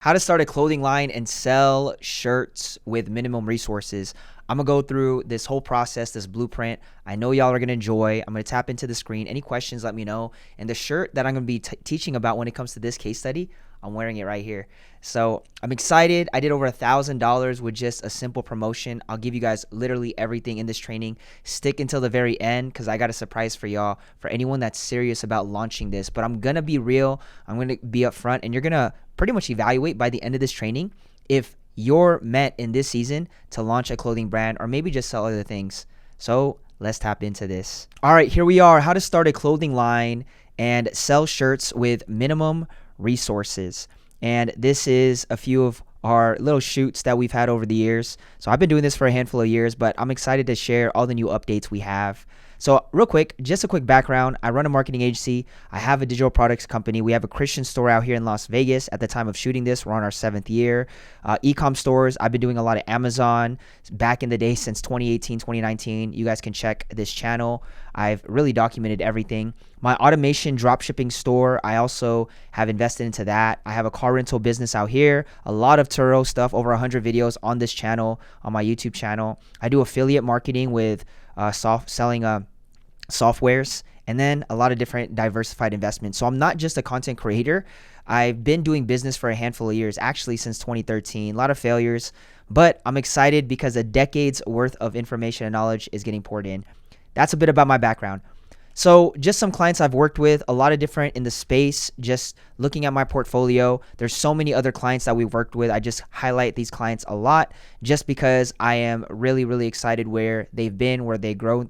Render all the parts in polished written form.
How to start a clothing line and sell shirts with minimum resources. I'm going to go through this whole process, this blueprint. I know y'all are going to enjoy. I'm going to tap into the screen. Any questions, let me know. And the shirt that I'm going to be teaching about when it comes to this case study, I'm wearing it right here. So I'm excited. I did over $1,000 with just a simple promotion. I'll give you guys literally everything in this training. Stick until the very end because I got a surprise for y'all, for anyone that's serious about launching this. But I'm going to be real. I'm going to be upfront, and you're going to pretty much evaluate by the end of this training if you're meant in this season to launch a clothing brand or maybe just sell other things. So let's tap into this. All right, here we are. How to start a clothing line and sell shirts with minimum resources. And this is a few of our little shoots that we've had over the years. So I've been doing this for a handful of years, but I'm excited to share all the new updates we have. So real quick, just a quick background. I run a marketing agency. I have a digital products company. We have a Christian store out here in Las Vegas. At the time of shooting this, we're on our 7th year. E-com stores, I've been doing a lot of Amazon back in the day since 2018, 2019. You guys can check this channel. I've really documented everything. My automation dropshipping store, I also have invested into that. I have a car rental business out here, a lot of Turo stuff, over 100 videos on this channel, on my YouTube channel. I do affiliate marketing with selling softwares, and then a lot of different diversified investments. So I'm not just a content creator. I've been doing business for a handful of years, actually since 2013. A lot of failures, but I'm excited because a decade's worth of information and knowledge is getting poured in. That's a bit about my background. So just some clients I've worked with, a lot of different in the space, just looking at my portfolio. There's so many other clients that we've worked with. I just highlight these clients a lot just because I am really, really excited where they've been, where they grown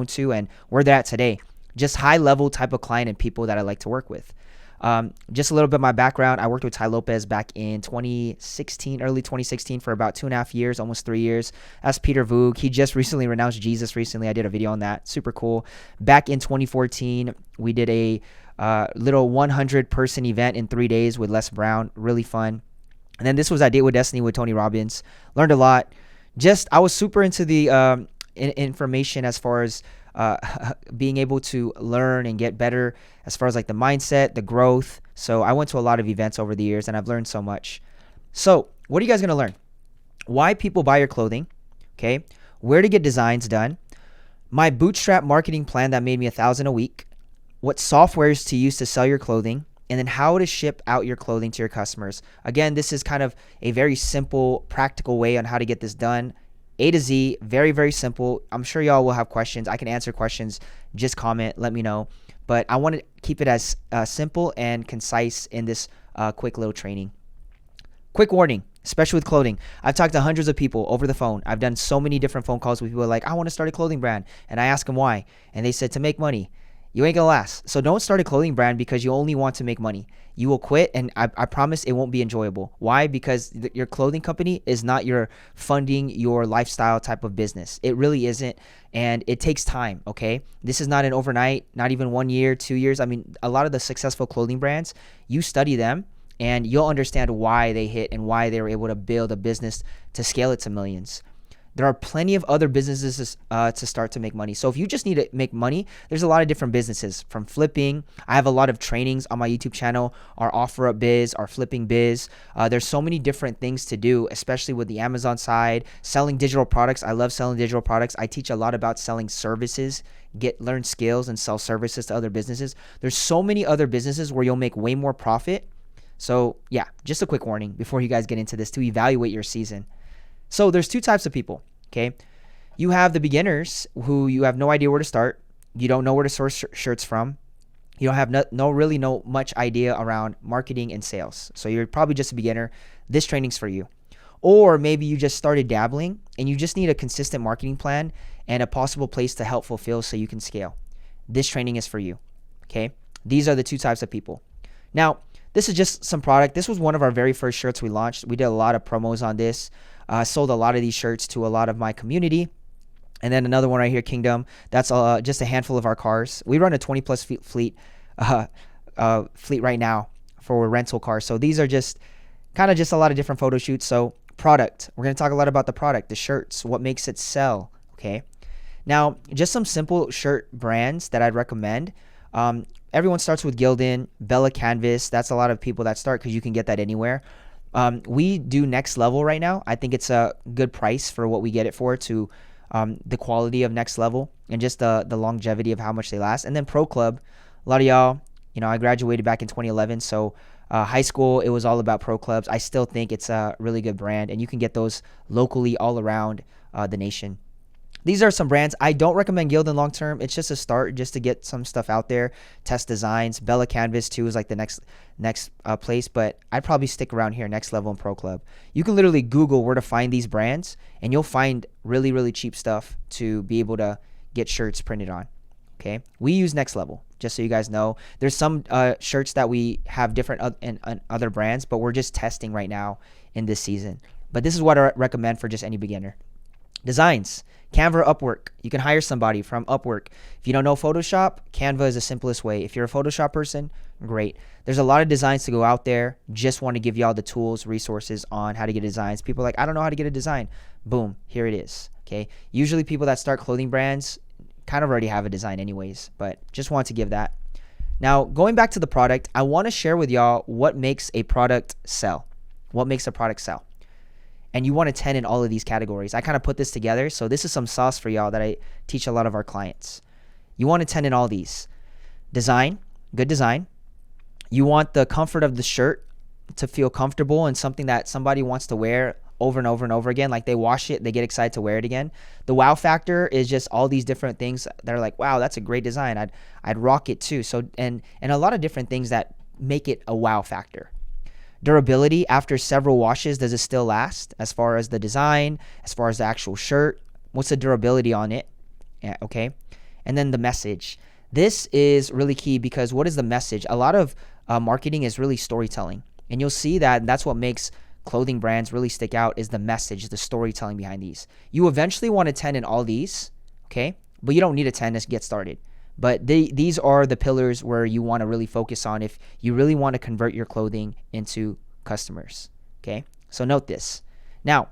to, and where they're at today. Just high level type of client and people that I like to work with. Just a little bit of my background. I worked with Ty Lopez back in 2016, early 2016 for about 2.5 years, almost 3 years. That's Peter Voog. He just recently renounced Jesus recently. I did a video on that. Super cool. Back in 2014, we did a little 100-person event in 3 days with Les Brown. Really fun. And then this was I Date with Destiny with Tony Robbins. Learned a lot. I was super into the information as far as being able to learn and get better as far as like the mindset, the growth. So I went to a lot of events over the years and I've learned so much. So what are you guys going to learn? Why people buy your clothing, okay? Where to get designs done, my bootstrap marketing plan that made me $1,000 a week, what softwares to use to sell your clothing, and then how to ship out your clothing to your customers. Again, this is kind of a very simple, practical way on how to get this done. A to Z, very, very simple. I'm sure y'all will have questions. I can answer questions. Just comment, let me know. But I want to keep it as simple and concise in this quick little training. Quick warning, especially with clothing. I've talked to hundreds of people over the phone. I've done so many different phone calls with people like, I want to start a clothing brand. And I ask them why. And they said to make money. You ain't gonna last. So don't start a clothing brand because you only want to make money. You will quit, and I promise it won't be enjoyable. Why? Because your clothing company is not your funding your lifestyle type of business. It really isn't, and it takes time, okay? This is not an overnight, not even 1 year, 2 years. I mean, a lot of the successful clothing brands, you study them, and you'll understand why they hit and why they were able to build a business to scale it to millions. There are plenty of other businesses to start to make money. So if you just need to make money, there's a lot of different businesses from flipping. I have a lot of trainings on my YouTube channel, our OfferUp biz, our flipping biz. There's so many different things to do, especially with the Amazon side, selling digital products. I love selling digital products. I teach a lot about selling services, learn skills and sell services to other businesses. There's so many other businesses where you'll make way more profit. So yeah, just a quick warning before you guys get into this to evaluate your season. So there's two types of people, okay? You have the beginners who you have no idea where to start. You don't know where to source shirts from. You don't have no much idea around marketing and sales. So you're probably just a beginner. This training's for you. Or maybe you just started dabbling and you just need a consistent marketing plan and a possible place to help fulfill so you can scale. This training is for you, okay? These are the two types of people. Now, this is just some product. This was one of our very first shirts we launched. We did a lot of promos on this. Sold a lot of these shirts to a lot of my community. And then another one right here, Kingdom. That's just a handful of our cars. We run a 20-plus fleet right now for rental cars. So these are just kind of just a lot of different photo shoots. So product. We're going to talk a lot about the product, the shirts, what makes it sell, okay? Now, just some simple shirt brands that I'd recommend. Everyone starts with Gildan, Bella Canvas. That's a lot of people that start because you can get that anywhere. We do Next Level right now. I think it's a good price for what we get it for, to the quality of Next Level and just the longevity of how much they last. And then Pro Club, a lot of y'all, I graduated back in 2011, so high school, it was all about Pro Clubs. I still think it's a really good brand, and you can get those locally all around the nation. These are some brands. I don't recommend Gildan long term. It's just a start, just to get some stuff out there, test designs. Bella Canvas too is like the next place, but I'd probably stick around here, Next Level and Pro Club. You can literally Google where to find these brands, and you'll find really, really cheap stuff to be able to get shirts printed on. Okay, we use Next Level, just so you guys know. There's some shirts that we have different in other brands, but we're just testing right now in this season. But this is what I recommend for just any beginner. Designs, Canva or Upwork. You can hire somebody from Upwork. If you don't know Photoshop, Canva is the simplest way. If you're a Photoshop person, great. There's a lot of designs to go out there. Just want to give y'all the tools, resources on how to get designs. People are like, I don't know how to get a design. Boom, here it is. Okay. Usually people that start clothing brands kind of already have a design anyways, but just want to give that. Now, going back to the product, I want to share with y'all what makes a product sell. What makes a product sell? And you want a 10 in all of these categories. I kind of put this together. So this is some sauce for y'all that I teach a lot of our clients. You want a 10 in all these. Design, good design. You want the comfort of the shirt to feel comfortable and something that somebody wants to wear over and over and over again. Like they wash it, they get excited to wear it again. The wow factor is just all these different things that are like, wow, that's a great design. I'd rock it too. So and a lot of different things that make it a wow factor. Durability, after several washes, does it still last? As far as the design, as far as the actual shirt, what's the durability on it? Yeah, okay. And then the message. This is really key, because what is the message? A lot of marketing is really storytelling. And you'll see that that's what makes clothing brands really stick out, is the message, the storytelling behind these. You eventually want a 10 in all these, okay? But you don't need a 10 to get started. But these are the pillars where you want to really focus on if you really want to convert your clothing into customers, okay? So note this. Now,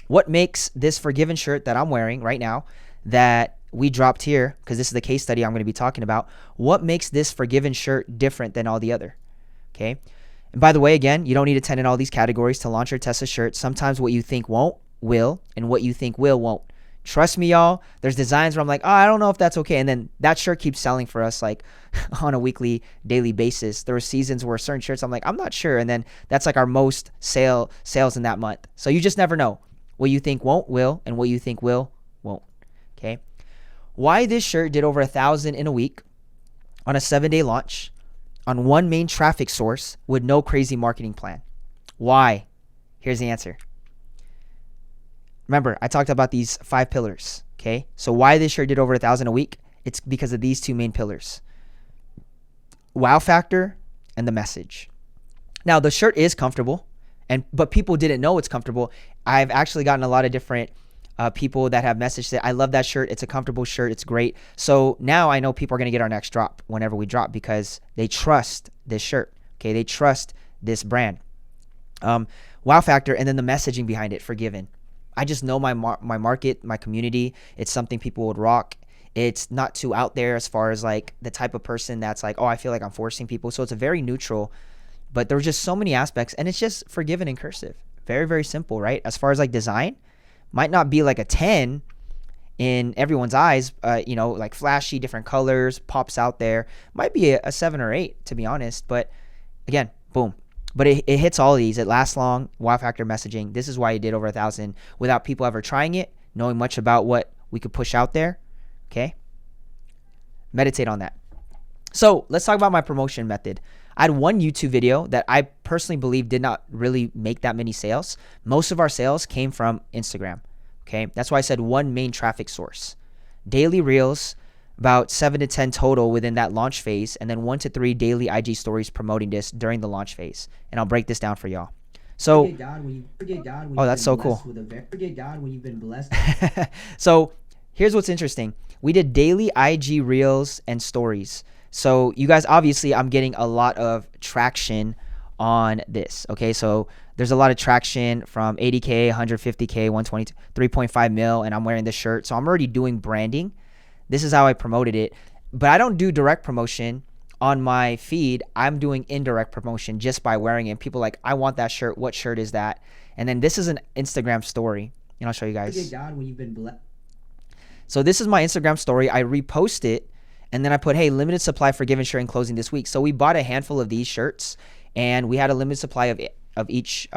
what makes this Forgiven shirt that I'm wearing right now that we dropped here, because this is the case study I'm going to be talking about, what makes this Forgiven shirt different than all the other, okay? And by the way, again, you don't need a 10 in all these categories to launch or test a shirt. Sometimes what you think won't, will, and what you think will, won't. Trust me, y'all, there's designs where I'm like, oh, I don't know if that's okay. And then that shirt keeps selling for us like on a weekly, daily basis. There were seasons where certain shirts, I'm like, I'm not sure. And then that's like our most sales in that month. So you just never know. What you think won't, will, and what you think will, won't. Okay. Why this shirt did over 1,000 in a week on a 7-day launch on one main traffic source with no crazy marketing plan. Why? Here's the answer. Remember, I talked about these 5 pillars, okay? So why this shirt did over 1,000 a week? It's because of these 2 main pillars. Wow factor and the message. Now, the shirt is comfortable, but people didn't know it's comfortable. I've actually gotten a lot of different people that have messaged that I love that shirt. It's a comfortable shirt. It's great. So now I know people are going to get our next drop whenever we drop, because they trust this shirt, okay? They trust this brand. Wow factor, and then the messaging behind it, Forgiven. I just know my market, my community. It's something people would rock. It's not too out there as far as like the type of person that's like, oh, I feel like I'm forcing people. So it's a very neutral, but there's just so many aspects, and it's just Forgiven in cursive. Very, very simple, right? As far as like design, might not be like a 10 in everyone's eyes, like flashy, different colors, pops out there. Might be a 7 or 8, to be honest. But again, boom. But it hits all of these. It lasts long. Wow factor, messaging. This is why it did over 1,000 without people ever trying it, knowing much about what we could push out there. Okay? Meditate on that. So let's talk about my promotion method. I had one YouTube video that I personally believe did not really make that many sales. Most of our sales came from Instagram. Okay? That's why I said one main traffic source. Daily reels, about 7 to 10 total within that launch phase, and then 1 to 3 daily IG stories promoting this during the launch phase. And I'll break this down for y'all. So, oh, that's so cool. Forget God when you've been blessed. So here's what's interesting. We did daily IG reels and stories. So you guys, obviously, I'm getting a lot of traction on this. Okay, so there's a lot of traction from 80K, 150K, 120, 3.5 mil, and I'm wearing this shirt. So I'm already doing branding. This is how I promoted it. But I don't do direct promotion on my feed, I'm doing indirect promotion just by wearing it. And people are like, I want that shirt. What shirt is that? And then this is an Instagram story. And I'll show you guys. So this is my Instagram story. I repost it. And then I put, hey, limited supply Forgiven shirt and closing this week. So we bought a handful of these shirts. And we had a limited supply of each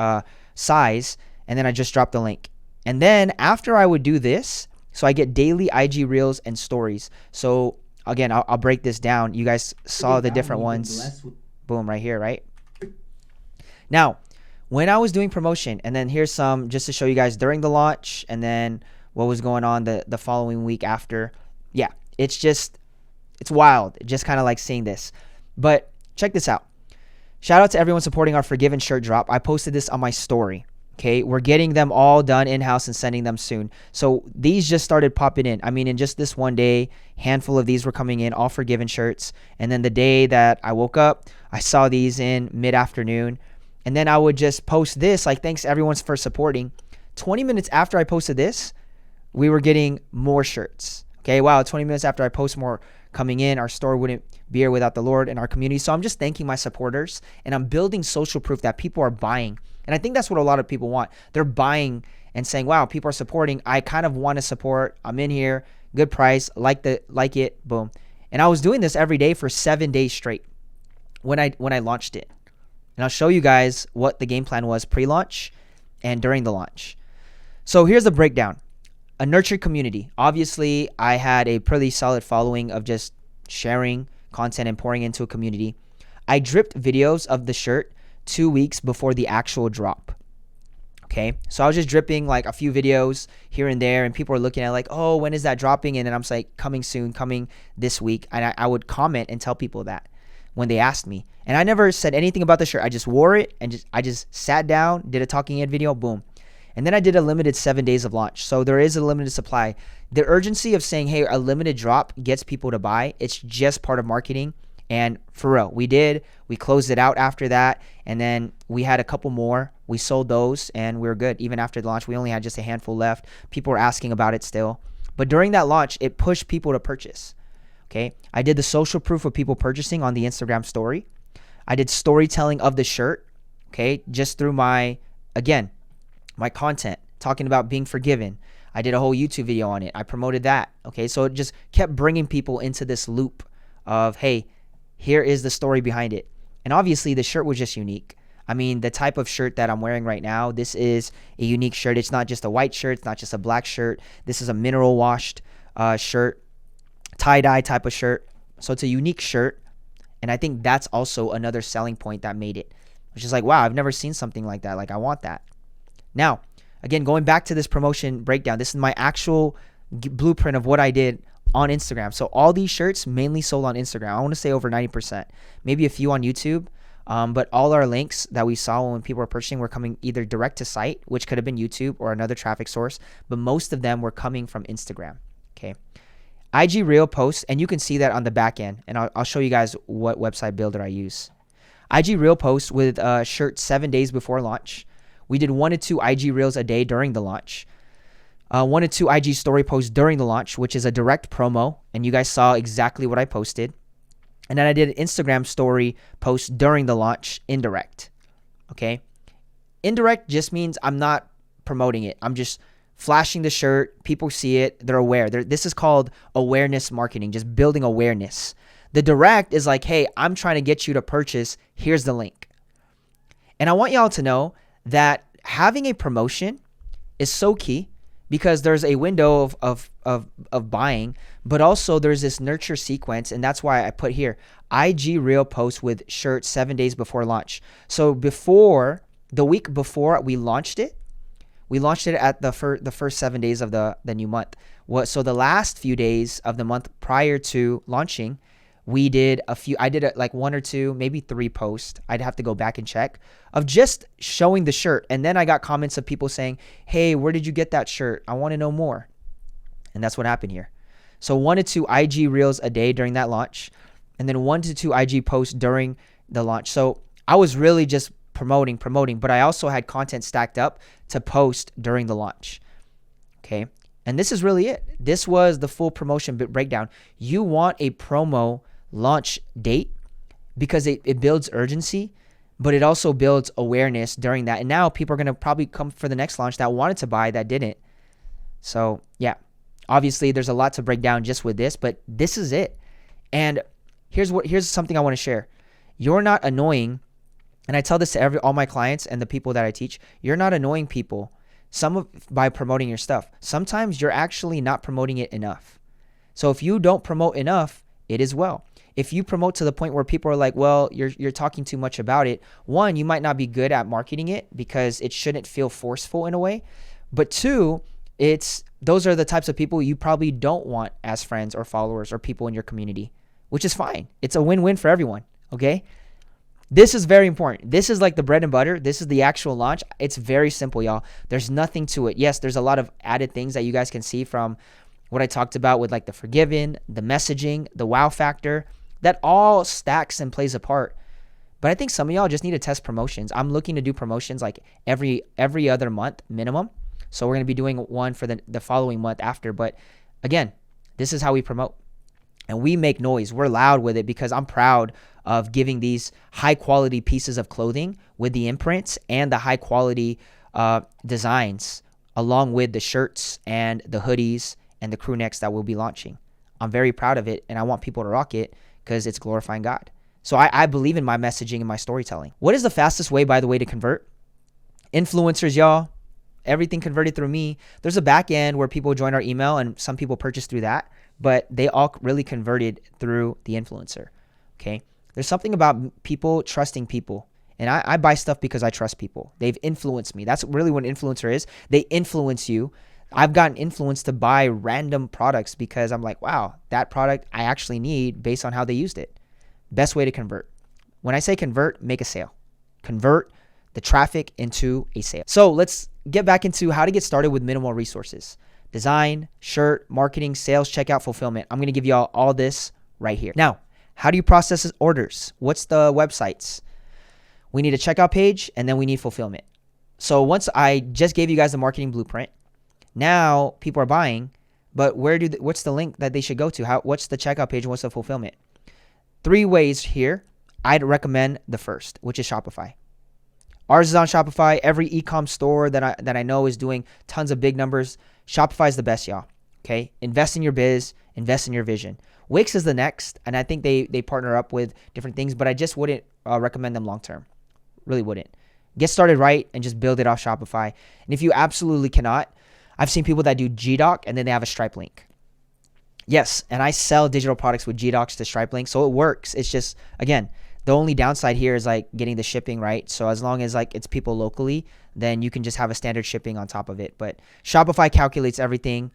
size. And then I just dropped the link. And then after I would do this, so I get daily IG Reels and stories. So again, I'll break this down. You guys saw the different ones. Boom, right here, right? Now, when I was doing promotion, and then here's some just to show you guys during the launch and then what was going on the following week after. Yeah, it's wild. Just kind of like seeing this. But check this out. Shout out to everyone supporting our Forgiven shirt drop. I posted this on my story. Okay, we're getting them all done in-house and sending them soon. So these just started popping in. I mean, in just this one day, handful of these were coming in, all Forgiven shirts. And then the day that I woke up, I saw these in mid-afternoon. And then I would just post this, like, thanks everyone for supporting. 20 minutes after I posted this, we were getting more shirts. Okay, wow, 20 minutes after I post more coming in, our store wouldn't be here without the Lord and our community. So I'm just thanking my supporters, and I'm building social proof that people are buying. And I think that's what a lot of people want. They're buying and saying, wow, people are supporting. I kind of want to support. I'm in here. Good price. Like it. Boom. And I was doing this every day for 7 days straight when I launched it. And I'll show you guys what the game plan was pre-launch and during the launch. So here's the breakdown. A nurtured community. Obviously, I had a pretty solid following of just sharing content and pouring into a community. I dripped videos of the shirt 2 weeks before the actual drop. Okay, so I was just dripping like a few videos here and there, and people are looking at like, oh, when is that dropping? And then I'm like, coming soon, coming this week. And I would comment and tell people that when they asked me. And I never said anything about the shirt. I just wore it and I just sat down, did a talking head video, boom. And then I did a limited 7 days of launch. So there is a limited supply. The urgency of saying, hey, a limited drop gets people to buy. It's just part of marketing. And for real, we closed it out after that. And then we had a couple more. We sold those and we were good. Even after the launch, we only had just a handful left. People were asking about it still. But during that launch, it pushed people to purchase. Okay. I did the social proof of people purchasing on the Instagram story. I did storytelling of the shirt. Okay. Just through my content talking about being forgiven. I did a whole YouTube video on it. I promoted that. Okay. So it just kept bringing people into this loop of, hey, here is the story behind it. And obviously the shirt was just unique. I mean, the type of shirt that I'm wearing right now, this is a unique shirt. It's not just a white shirt. It's not just a black shirt. This is a mineral washed shirt, tie-dye type of shirt. So it's a unique shirt. And I think that's also another selling point that made it. Which is like, wow, I've never seen something like that. Like, I want that. Now, again, going back to this promotion breakdown, this is my actual blueprint of what I did on Instagram. So all these shirts mainly sold on Instagram. I want to say over 90%, maybe a few on YouTube. But all our links that we saw when people were purchasing were coming either direct to site, which could have been YouTube or another traffic source, but most of them were coming from Instagram. Okay. IG Reel posts, and you can see that on the back end, and I'll show you guys what website builder I use. IG Reel posts with a shirt 7 days before launch. We did 1 to 2 IG Reels a day during the launch. 1 to 2 IG story posts during the launch, which is a direct promo, and you guys saw exactly what I posted. And then I did an Instagram story post during the launch, indirect. Okay. Indirect just means I'm not promoting it. I'm just flashing the shirt. People see it. They're aware. This is called awareness marketing, just building awareness. The direct is like, hey, I'm trying to get you to purchase. Here's the link. And I want y'all to know that having a promotion is so key, because there's a window of buying, but also there's this nurture sequence. And that's why I put here, IG Reel post with shirt 7 days before launch. So the week before we launched it at the first 7 days of the new month. So the last few days of the month prior to launching, I did like 1 or 2, maybe 3 posts. I'd have to go back and check, of just showing the shirt. And then I got comments of people saying, hey, where did you get that shirt? I want to know more. And that's what happened here. So 1 to 2 IG Reels a day during that launch, and then 1 to 2 IG posts during the launch. So I was really just promoting, but I also had content stacked up to post during the launch. Okay. And this is really it. This was the full promotion breakdown. You want a promo launch date because it builds urgency, but it also builds awareness during that. And now people are going to probably come for the next launch that wanted to buy that didn't. So yeah, obviously there's a lot to break down just with this, but this is it. And here's something I want to share. You're not annoying. And I tell this to all my clients and the people that I teach. You're not annoying people by promoting your stuff. Sometimes you're actually not promoting it enough. So if you don't promote enough, it is well. If you promote to the point where people are like, well, you're talking too much about it. One, you might not be good at marketing it because it shouldn't feel forceful in a way. But two, those are the types of people you probably don't want as friends or followers or people in your community, which is fine. It's a win-win for everyone, okay? This is very important. This is like the bread and butter. This is the actual launch. It's very simple, y'all. There's nothing to it. Yes, there's a lot of added things that you guys can see from what I talked about with like the forgiven, the messaging, the wow factor. That all stacks and plays a part. But I think some of y'all just need to test promotions. I'm looking to do promotions like every other month minimum. So we're going to be doing one for the following month after. But again, this is how we promote. And we make noise. We're loud with it because I'm proud of giving these high quality pieces of clothing with the imprints and the high quality designs along with the shirts and the hoodies and the crew necks that we'll be launching. I'm very proud of it and I want people to rock it because it's glorifying God. So I believe in my messaging and my storytelling. What is the fastest way, by the way, to convert? Influencers, y'all. Everything converted through me. There's a back end where people join our email and some people purchase through that, but they all really converted through the influencer. Okay. There's something about people trusting people. And I buy stuff because I trust people. They've influenced me. That's really what an influencer is. They influence you. I've gotten influenced to buy random products because I'm like, wow, that product I actually need based on how they used it. Best way to convert. When I say convert, make a sale. Convert the traffic into a sale. So let's get back into how to get started with minimal resources. Design, shirt, marketing, sales, checkout, fulfillment. I'm going to give you all this right here. Now, how do you process orders? What's the websites? We need a checkout page and then we need fulfillment. So once I just gave you guys the marketing blueprint, now people are buying, but what's the link that they should go to? What's the checkout page and what's the fulfillment? 3 ways here. I'd recommend the first, which is Shopify. Ours is on Shopify. Every e-com store that I know is doing tons of big numbers. Shopify is the best, y'all. Okay? Invest in your biz. Invest in your vision. Wix is the next, and I think they partner up with different things, but I just wouldn't recommend them long term. Really wouldn't. Get started right and just build it off Shopify. And if you absolutely cannot, I've seen people that do GDoc and then they have a Stripe link. Yes, and I sell digital products with GDocs to Stripe link, so it works. It's just, again, the only downside here is like getting the shipping right. So as long as like it's people locally, then you can just have a standard shipping on top of it. But Shopify calculates everything.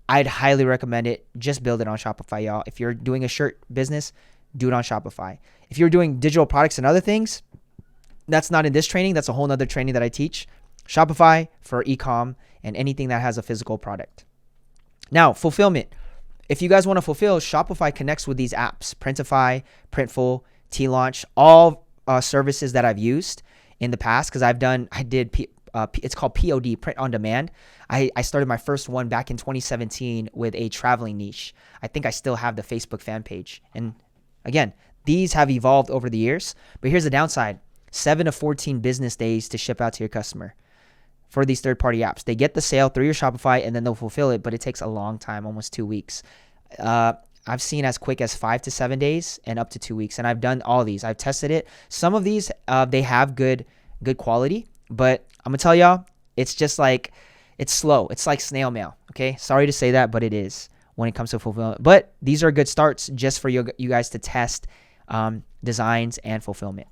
I'd highly recommend it. Just build it on Shopify, y'all. If you're doing a shirt business, do it on Shopify. If you're doing digital products and other things, that's not in this training. That's a whole nother training that I teach. Shopify for e-com and anything that has a physical product. Now, fulfillment. If you guys want to fulfill, Shopify connects with these apps, Printify, Printful, T-Launch, all services that I've used in the past because it's called POD, Print on Demand. I started my first one back in 2017 with a traveling niche. I think I still have the Facebook fan page. And again, these have evolved over the years, but here's the downside. 7 to 14 business days to ship out to your customer for these third-party apps. They get the sale through your Shopify and then they'll fulfill it, but it takes a long time, almost 2 weeks. I've seen as quick as 5 to 7 days and up to 2 weeks. And I've done all these. I've tested it. Some of these, they have good quality, but I'm going to tell y'all, it's just like, it's slow. It's like snail mail. Okay. Sorry to say that, but it is when it comes to fulfillment. But these are good starts just for you guys to test designs and fulfillment.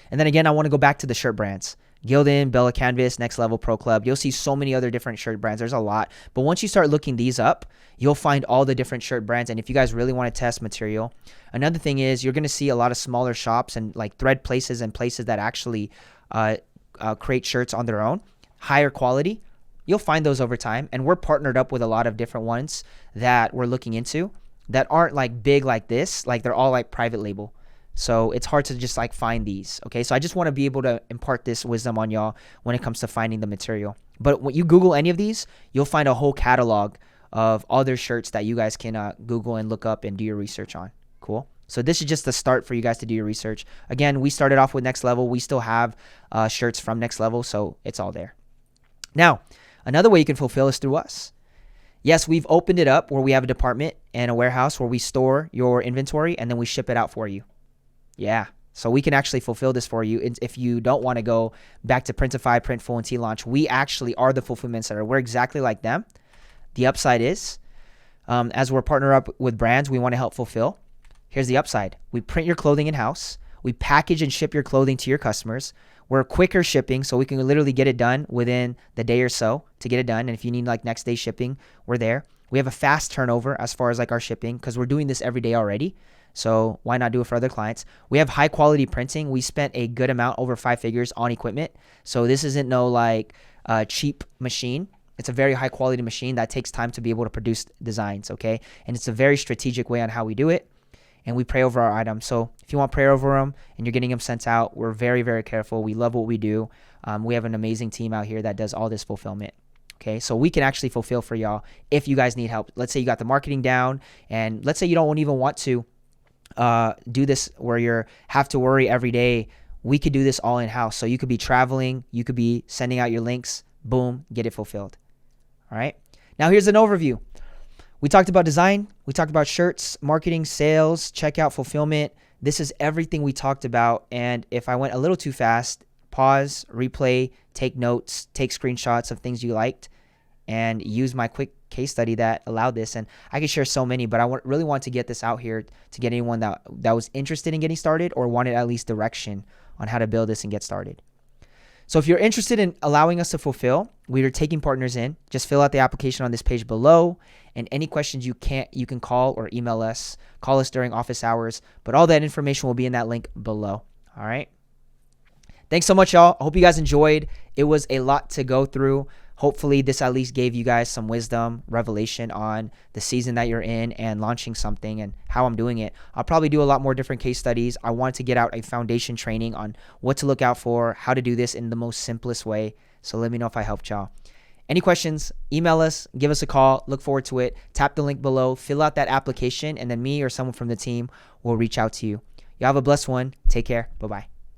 And then again, I want to go back to the shirt brands. Gildan, Bella Canvas, Next Level, Pro Club. You'll see so many other different shirt brands. There's a lot. But once you start looking these up, you'll find all the different shirt brands. And if you guys really want to test material, another thing is you're going to see a lot of smaller shops and like thread places and places that actually create shirts on their own, higher quality. You'll find those over time. And we're partnered up with a lot of different ones that we're looking into that aren't like big like this. Like they're all like private label. So it's hard to just like find these. Okay. So I just want to be able to impart this wisdom on y'all when it comes to finding the material. But when you Google any of these, you'll find a whole catalog of other shirts that you guys can Google and look up and do your research on. Cool. So this is just the start for you guys to do your research. Again, we started off with Next Level. We still have shirts from Next Level, so it's all there. Now, another way you can fulfill is through us. Yes, we've opened it up where we have a department and a warehouse where we store your inventory and then we ship it out for you. Yeah. So we can actually fulfill this for you. If you don't want to go back to Printify, Printful, and T-Launch, we actually are the fulfillment center. We're exactly like them. The upside is, as we're partnered up with brands, we want to help fulfill. Here's the upside. We print your clothing in-house. We package and ship your clothing to your customers. We're quicker shipping, so we can literally get it done within the day or so to get it done. And if you need like next day shipping, we're there. We have a fast turnover as far as like our shipping because we're doing this every day already. So why not do it for other clients? We have high quality printing. We spent a good amount, over 5 figures, on equipment. So this isn't no like cheap machine. It's a very high quality machine that takes time to be able to produce designs, okay? And it's a very strategic way on how we do it. And we pray over our items. So if you want prayer over them and you're getting them sent out, we're very, very careful. We love what we do. We have an amazing team out here that does all this fulfillment. Okay, so we can actually fulfill for y'all if you guys need help. Let's say you got the marketing down, and let's say you don't even want to do this where you have to worry every day. We could do this all in-house. So you could be traveling. You could be sending out your links. Boom, get it fulfilled. All right, now here's an overview. We talked about design. We talked about shirts, marketing, sales, checkout, fulfillment. This is everything we talked about. And if I went a little too fast, pause, replay, take notes, take screenshots of things you liked, and use my quick case study that allowed this. And I could share so many, but I really want to get this out here to get anyone that was interested in getting started or wanted at least direction on how to build this and get started. So if you're interested in allowing us to fulfill, we are taking partners in. Just fill out the application on this page below. And any questions you can call or email us. Call us during office hours. But all that information will be in that link below. All right. Thanks so much, y'all. I hope you guys enjoyed. It was a lot to go through. Hopefully this at least gave you guys some wisdom, revelation on the season that you're in and launching something and how I'm doing it. I'll probably do a lot more different case studies. I want to get out a foundation training on what to look out for, how to do this in the most simplest way. So let me know if I helped y'all. Any questions, email us, give us a call. Look forward to it. Tap the link below, fill out that application, and then me or someone from the team will reach out to you. Y'all have a blessed one. Take care. Bye-bye.